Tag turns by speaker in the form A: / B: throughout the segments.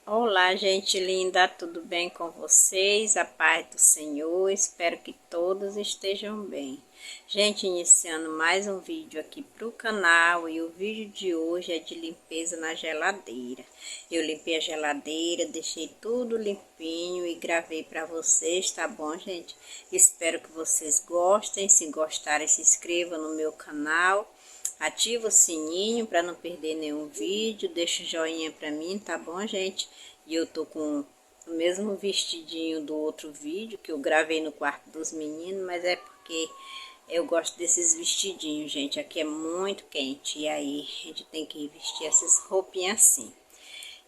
A: Olá, gente linda, tudo bem com vocês? A paz do Senhor, espero que todos estejam bem. Gente, iniciando mais um vídeo aqui para o canal e o vídeo de hoje é de limpeza na geladeira. Eu limpei a geladeira, deixei tudo limpinho e gravei para vocês, tá bom, gente? Espero que vocês gostem, se gostarem se inscrevam no meu canal. Ativa o sininho para não perder nenhum vídeo, deixa o joinha para mim, tá bom, gente? E eu tô com o mesmo vestidinho do outro vídeo que eu gravei no quarto dos meninos, mas é porque eu gosto desses vestidinhos, gente. Aqui é muito quente e aí a gente tem que vestir essas roupinhas assim.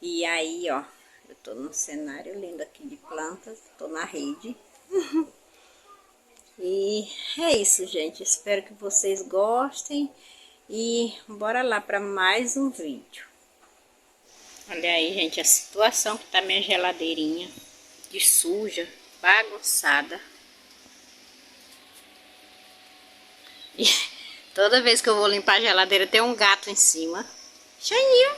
A: E aí, ó, eu tô num cenário lindo aqui de plantas, tô na rede. E é isso, gente. Espero que vocês gostem. E bora lá para mais um vídeo. Olha aí, gente, a situação que tá minha geladeirinha de suja, bagunçada. E toda vez que eu vou limpar a geladeira tem um gato em cima. Xaninho.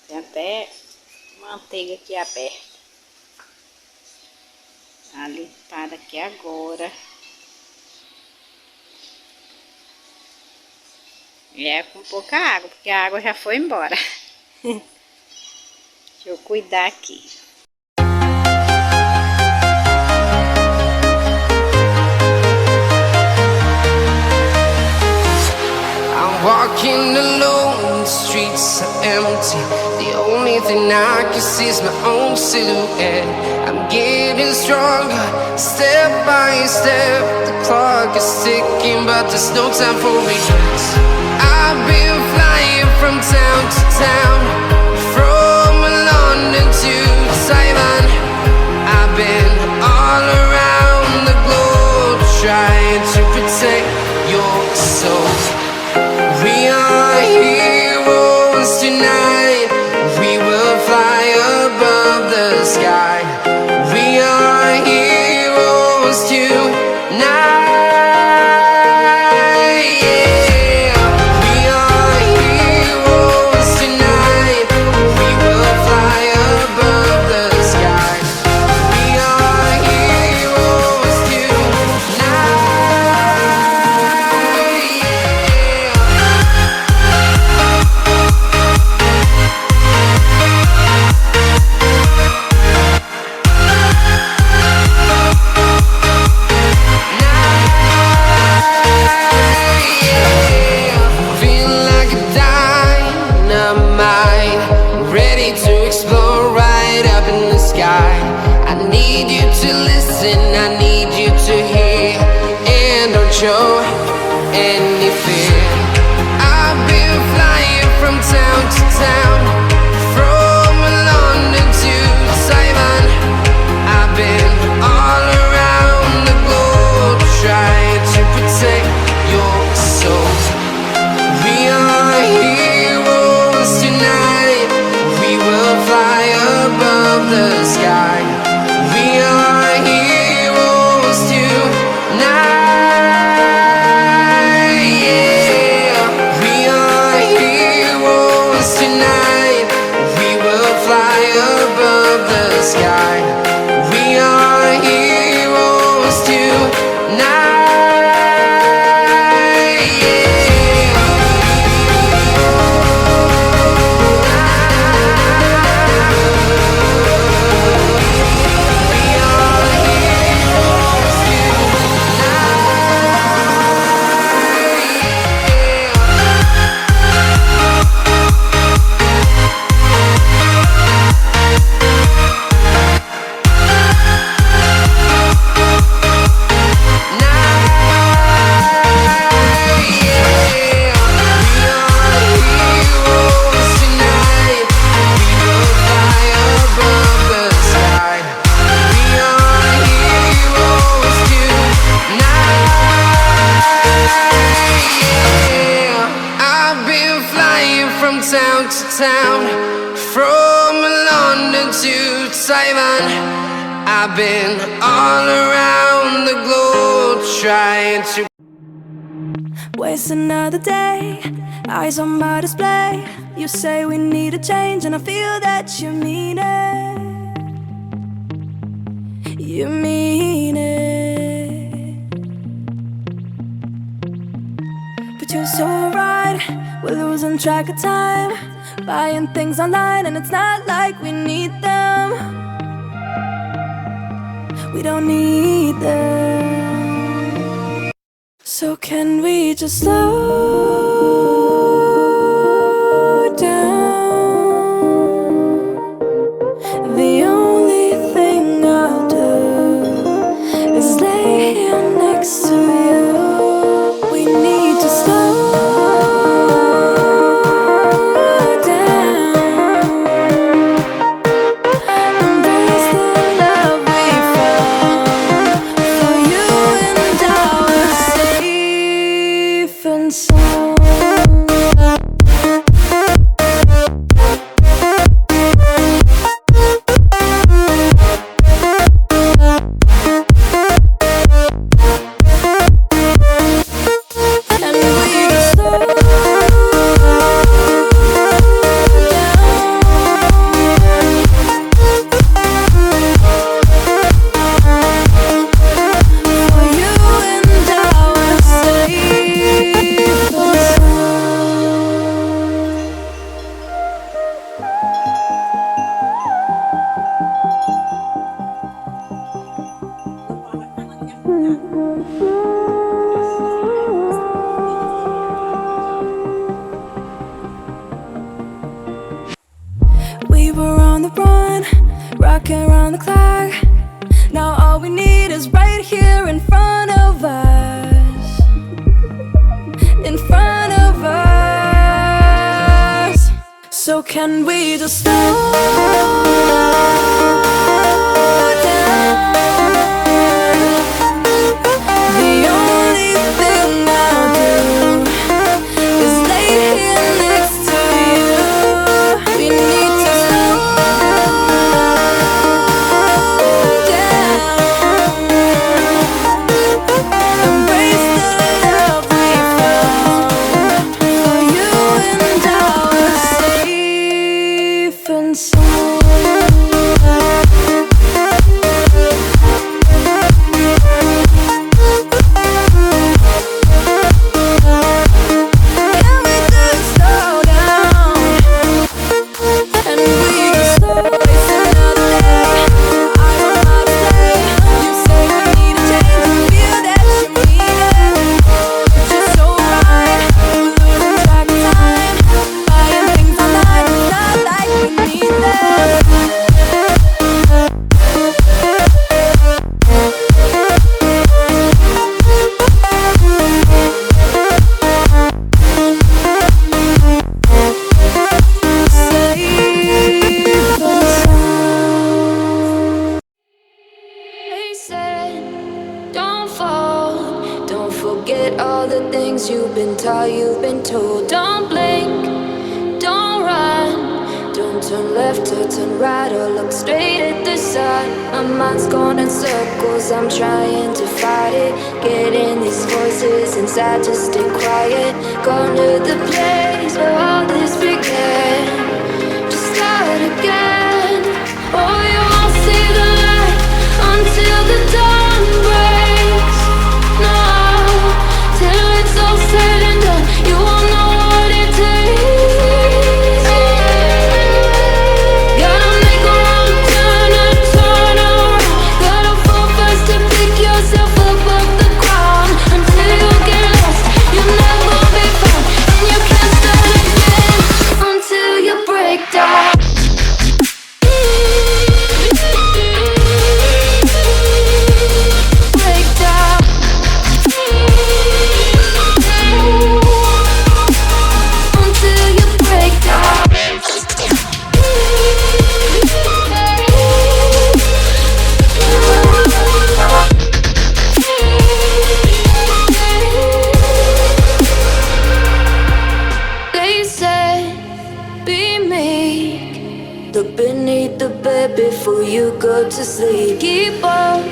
A: Tem até manteiga aqui aberta. Tá limpada aqui agora. E é com pouca água, porque a água já foi embora. Deixa eu cuidar aqui.
B: I'm walking alone, the streets are empty. The only thing I can see is my own silhouette. I'm getting stronger, step by step. The clock is ticking, but there's no time for regrets. I've been flying from town to town, from London to Taiwan. I've been all around the globe, trying to protect your soul. We are heroes tonight. We will fly above the sky. We are heroes tonight. Show any fear. I've been flying from town to town, from London to Taiwan. I've been all around the globe, trying to protect your soul. We are heroes tonight. We will fly above the sky. We are heroes tonight. Town to town, from London to Taiwan. I've been all around the globe trying to Waste another day, eyes on my display. You say we need a change, and I feel that you mean it. You mean it. But you're so right, we're losing track of time, buying things online, and it's not like we need them. We don't need them. So can we just slow down? The only thing I'll do is lay here next to you. We need to slow down. Embrace the love we found. For you and I were safe and sound. We were on the run, rocking around the clock. Now all we need is right here in front of us. In front of us. So can we just slow down? The only thing I'll do is lay here next to you. We need to slow down. Embrace the love we found. For you and I were safe and sound. Can we just slow down? And we just slow waste another day. I don't know how to say. You say we need a change, and feel that you mean it. But you're so right, we're losing track of time, buying things online, it's not like we need them. They said, don't fall, don't forget all the things you've been taught, you've been told. Don't blink, don't run, don't turn left or turn right or look straight at the sun. My mind's going in circles, I'm trying to fight it, getting these voices inside to stay quiet. Gone to the place where all this began, to start again. Oh, you won't see the light until the dawn breaks. No, till it's all said and done, you won't know what it takes. Gotta make a wrong turn and turn around. Gotta fall fast to pick yourself up off the ground. Until you get lost, you'll never be found, and you can't start again until you break down. Break down. Until you break down. They said, be meek, look beneath the bed before you go to sleep. Keep on,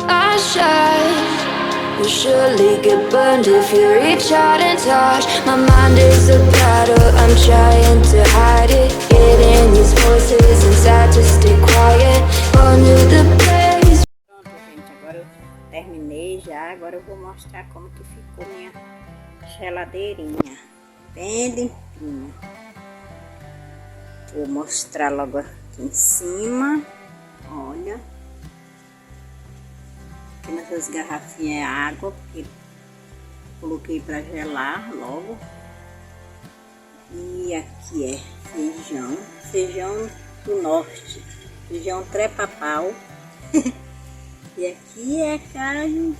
B: I shine,
C: will surely get burned if you reach out and touch. My mind is a battle, I'm trying to hide it. Getting these voices inside to stay quiet. Going to the place.
A: Pronto, gente, agora eu terminei já. Agora eu vou mostrar como que ficou minha geladeirinha. Bem limpinha. Vou mostrar logo aqui em cima. Olha. Aqui nessas garrafinhas é água, porque coloquei para gelar logo. E aqui é feijão. Feijão do norte. Feijão trepapau. E aqui é carne,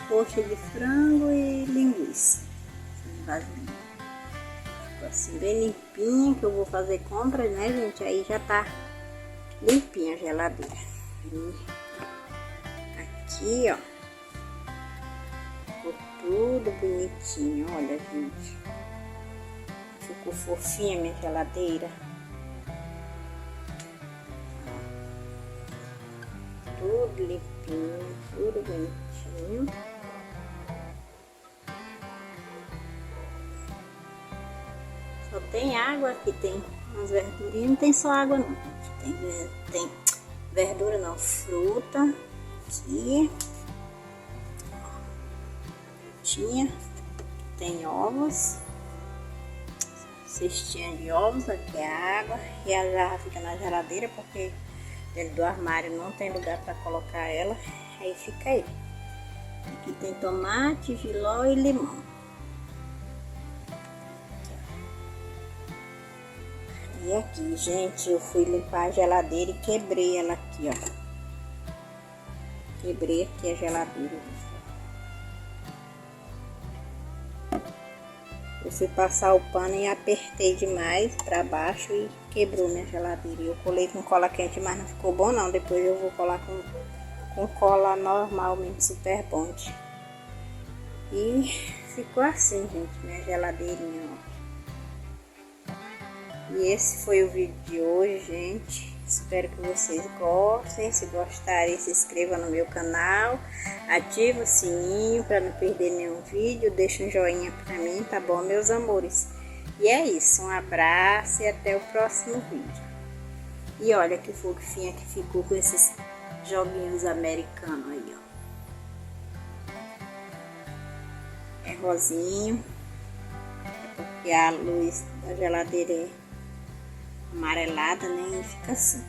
A: coxa de frango e linguiça. Ficou assim bem limpinha, que eu vou fazer compras, né, gente? Aí já tá limpinha a geladeira. E aqui, ó, ficou tudo bonitinho, olha, gente. Ficou fofinha minha geladeira. Tudo limpinho, tudo bonitinho. Só tem água, aqui tem umas verdurinhas, não tem só água não. Tem verdura não, fruta. Aqui. Frutinha. Tem ovos. Cestinha de ovos, aqui é água. E a jarra fica na geladeira porque dentro do armário não tem lugar para colocar ela, aí fica aí. Aqui tem tomate, giló e limão. E aqui, gente, eu fui limpar a geladeira e quebrei ela aqui, ó. Quebrei aqui a geladeira. Eu fui passar o pano e apertei demais para baixo e quebrou minha geladeira. Eu colei com cola quente, mas não ficou bom não. Depois eu vou colar com cola normal mesmo, super bond. E ficou assim, gente, minha geladeirinha, ó. E esse foi o vídeo de hoje, gente. Espero que vocês gostem. Se gostarem, se inscreva no meu canal. Ativa o sininho para não perder nenhum vídeo. Deixa um joinha para mim, tá bom, meus amores? E é isso. Um abraço e até o próximo vídeo. E olha que fofinha que ficou com esses joguinhos americanos aí, ó. É rosinho. É porque a luz da geladeira é amarelada, né? E fica assim.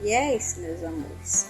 A: E é isso, meus amores.